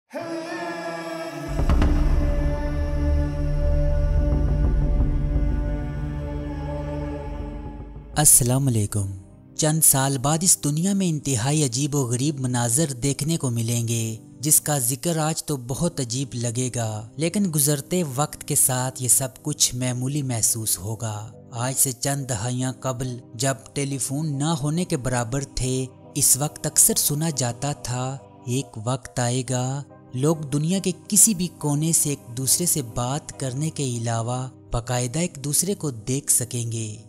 अस्सलाम वालेकुम। चंद साल बाद इस दुनिया में इंतहाई अजीब व गरीब मनाजर देखने को मिलेंगे, जिसका जिक्र आज तो बहुत अजीब लगेगा, लेकिन गुजरते वक्त के साथ ये सब कुछ मामूली महसूस होगा। आज से चंद दहाइयाँ कबल जब टेलीफोन ना होने के बराबर थे, इस वक्त अक्सर सुना जाता था, एक वक्त आएगा लोग दुनिया के किसी भी कोने से एक दूसरे से बात करने के अलावा बाकायदा एक दूसरे को देख सकेंगे,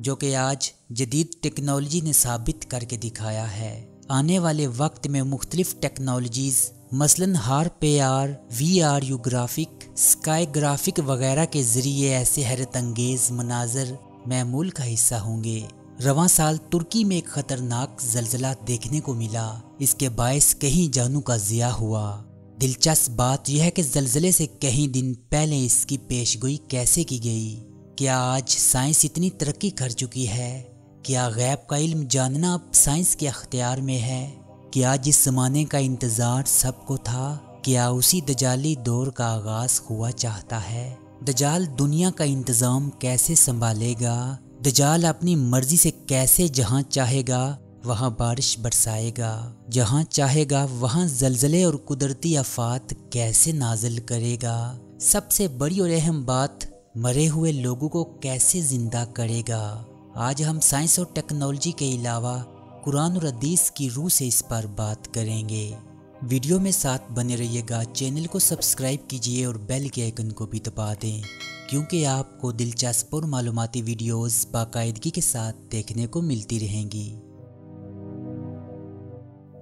जो कि आज जदीद टेक्नोलॉजी ने साबित करके दिखाया है। आने वाले वक्त में मुख्तलिफ टेक्नोलॉजीज़ मसलन harp AR, VR, graphic, sky graphic वगैरह के ज़रिए ऐसे हैरत अंगेज मनाजर मामूल का हिस्सा होंगे। रवां साल तुर्की में एक ख़तरनाक ज़लज़ला देखने को मिला, इसके बायस कई जानों का ज़िया हुआ। दिलचस्प बात यह है कि ज़लज़ले से कई दिन पहले इसकी पेशगोई कैसे की गई। क्या आज साइंस इतनी तरक्की कर चुकी है? क्या गैब का इल्म जानना अब साइंस के अख्तियार में है? क्या जिस ज़माने का इंतज़ार सबको था, क्या उसी दजाली दौर का आगाज़ हुआ चाहता है? दजाल दुनिया का इंतज़ाम कैसे संभालेगा? दजाल अपनी मर्ज़ी से कैसे जहाँ चाहेगा वहाँ बारिश बरसाएगा, जहाँ चाहेगा वहाँ ज़लज़ले और कुदरती आफात कैसे नाज़िल करेगा? सबसे बड़ी और अहम बात, मरे हुए लोगों को कैसे जिंदा करेगा? आज हम साइंस और टेक्नोलॉजी के अलावा कुरान और हदीस की रूह से इस पर बात करेंगे। वीडियो में साथ बने रहिएगा, चैनल को सब्सक्राइब कीजिए और बेल के आइकन को भी दबा दें, क्योंकि आपको दिलचस्प और मालूमाती वीडियोस बाकायदगी के साथ देखने को मिलती रहेंगी।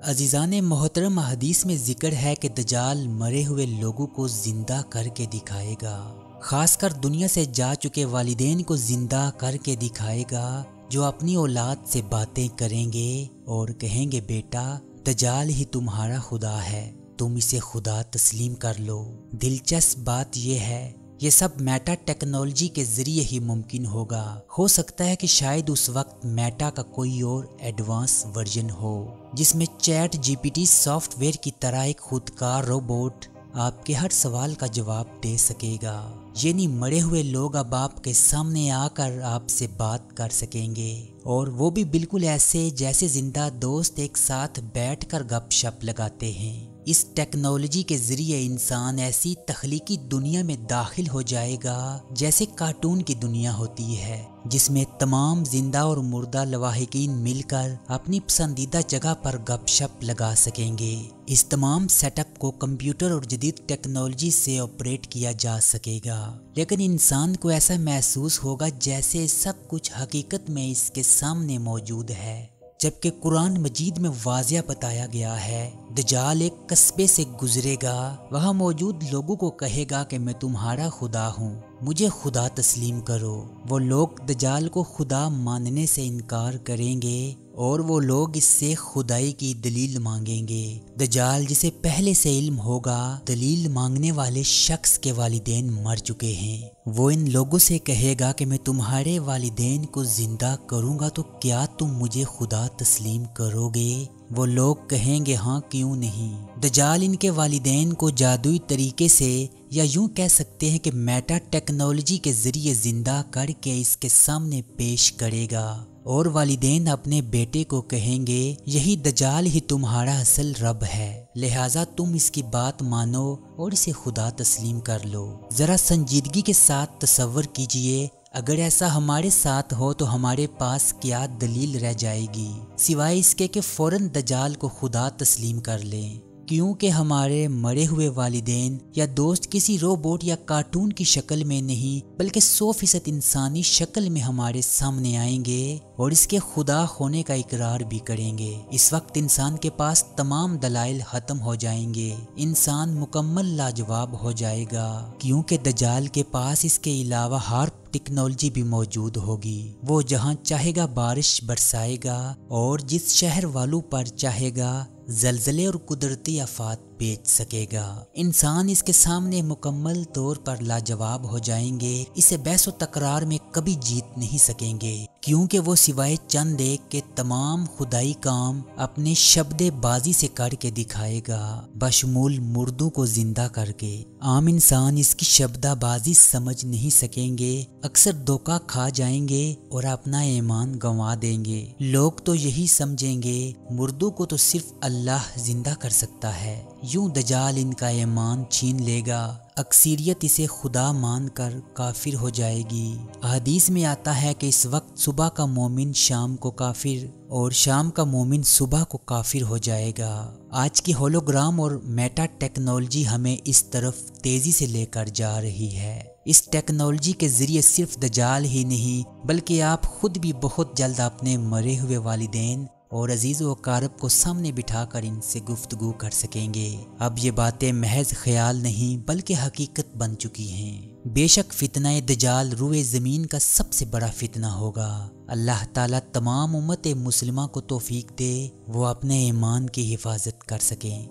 अजीज़ान मोहतरम, हदीस में जिक्र है कि दजाल मरे हुए लोगों को जिंदा करके दिखाएगा, खासकर दुनिया से जा चुके वालिदैन को जिंदा करके दिखाएगा, जो अपनी औलाद से बातें करेंगे और कहेंगे, बेटा दजाल ही तुम्हारा खुदा है, तुम इसे खुदा तस्लीम कर लो। दिलचस्प बात यह है, ये सब मेटा टेक्नोलॉजी के जरिए ही मुमकिन होगा। हो सकता है कि शायद उस वक्त मेटा का कोई और एडवांस वर्जन हो, जिसमें चैट GPT सॉफ्टवेयर की तरह एक खुदकार रोबोट आपके हर सवाल का जवाब दे सकेगा। यानी मरे हुए लोग अब आपके सामने आकर आपसे बात कर सकेंगे, और वो भी बिल्कुल ऐसे जैसे जिंदा दोस्त एक साथ बैठकर गपशप लगाते हैं। इस टेक्नोलॉजी के जरिए इंसान ऐसी तख्लीकी दुनिया में दाखिल हो जाएगा जैसे कार्टून की दुनिया होती है, जिसमें तमाम जिंदा और मुर्दा लवाहिकीन मिलकर अपनी पसंदीदा जगह पर गपशप लगा सकेंगे। इस तमाम सेटअप को कंप्यूटर और जदीद टेक्नोलॉजी से ऑपरेट किया जा सकेगा, लेकिन इंसान को ऐसा महसूस होगा जैसे सब कुछ हकीकत में इसके सामने मौजूद है। जबकि कुरान मजीद में वाज़िया बताया गया है, दजाल एक कस्बे से गुजरेगा, वहाँ मौजूद लोगों को कहेगा कि मैं तुम्हारा खुदा हूँ, मुझे खुदा तस्लीम करो। वो लोग दजाल को खुदा मानने से इनकार करेंगे और वो लोग इससे खुदाई की दलील मांगेंगे। दजाल जिसे पहले से इल्म होगा दलील मांगने वाले शख्स के वालिदैन मर चुके हैं, वो इन लोगों से कहेगा कि मैं तुम्हारे वालिदैन को जिंदा करूँगा, तो क्या तुम मुझे खुदा तस्लीम करोगे? वो लोग कहेंगे, हाँ क्यों नहीं। दजाल इनके वालिदैन को जादुई तरीके से, या यूं कह सकते हैं कि मेटा टेक्नोलॉजी के जरिए जिंदा करके इसके सामने पेश करेगा, और वालिदैन अपने बेटे को कहेंगे, यही दजाल ही तुम्हारा असल रब है, लिहाजा तुम इसकी बात मानो और इसे खुदा तस्लीम कर लो। जरा संजीदगी के साथ तसव्वुर कीजिए, अगर ऐसा हमारे साथ हो तो हमारे पास क्या दलील रह जाएगी सिवाय इसके कि फौरन दजाल को खुदा तस्लीम कर लें, क्योंकि हमारे मरे हुए वालिदैन या दोस्त किसी रोबोट या कार्टून की शक्ल में नहीं बल्कि 100% इंसानी शक्ल में हमारे सामने आएंगे और इसके खुदा होने का इकरार भी करेंगे। इस वक्त इंसान के पास तमाम दलाइल खत्म हो जाएंगे, इंसान मुकम्मल लाजवाब हो जाएगा, क्योंकि दजाल के पास इसके अलावा हार्प टेक्नोलॉजी भी मौजूद होगी। वो जहाँ चाहेगा बारिश बरसाएगा और जिस शहर वालों पर चाहेगा ज़लज़ले और कुदरती आफात بیچ سکے گا۔ انسان اس کے سامنے مکمل طور پر لاجواب ہو جائیں گے، اسے بحث و تکرار میں کبھی جیت نہیں سکیں گے، کیونکہ وہ سوائے چند ایک کے تمام خدائی کام اپنے شبد بازی سے کر کے دکھائے گا، بشمول مردوں کو زندہ کر کے۔ عام انسان اس کی شبدہ بازی سمجھ نہیں سکیں گے، اکثر دھوکہ کھا جائیں گے اور اپنا ایمان گنوا دیں گے۔ لوگ تو یہی سمجھیں گے مردوں کو تو صرف اللہ زندہ کر سکتا ہے، یوں دجال ان کا ایمان چھین لے گا، اکثریت اسے خدا مان کر کافر ہو جائے گی۔ حدیث میں آتا ہے کہ اس وقت صبح کا مومن شام کو کافر اور شام کا مومن صبح کو کافر ہو جائے گا۔ آج کی ہولوگرام اور میٹا ٹیکنالوجی ہمیں اس طرف تیزی سے لے کر جا رہی ہے۔ اس ٹیکنالوجی کے ذریعے صرف دجال ہی نہیں بلکہ آپ خود بھی بہت جلد اپنے مرے ہوئے والدین اور عزیز و اقارب کو سامنے بٹھا کر ان سے گفتگو کر سکیں گے۔ اب یہ باتیں محض خیال نہیں بلکہ حقیقت بن چکی ہیں۔ بے شک فتنہ دجال روئے زمین کا سب سے بڑا فتنہ ہوگا۔ اللہ تعالیٰ تمام امت مسلمہ کو توفیق دے وہ اپنے ایمان کی حفاظت کر سکیں۔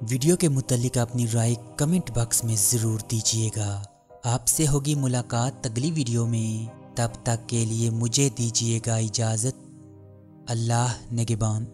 ویڈیو کے متعلق اپنی رائے کمنٹ باکس میں ضرور دیجیے گا۔ آپ سے ہوگی ملاقات اگلی ویڈیو میں، تب تک کے لیے مجھے دیجیے گا اجازت۔ اللہ نگہبان۔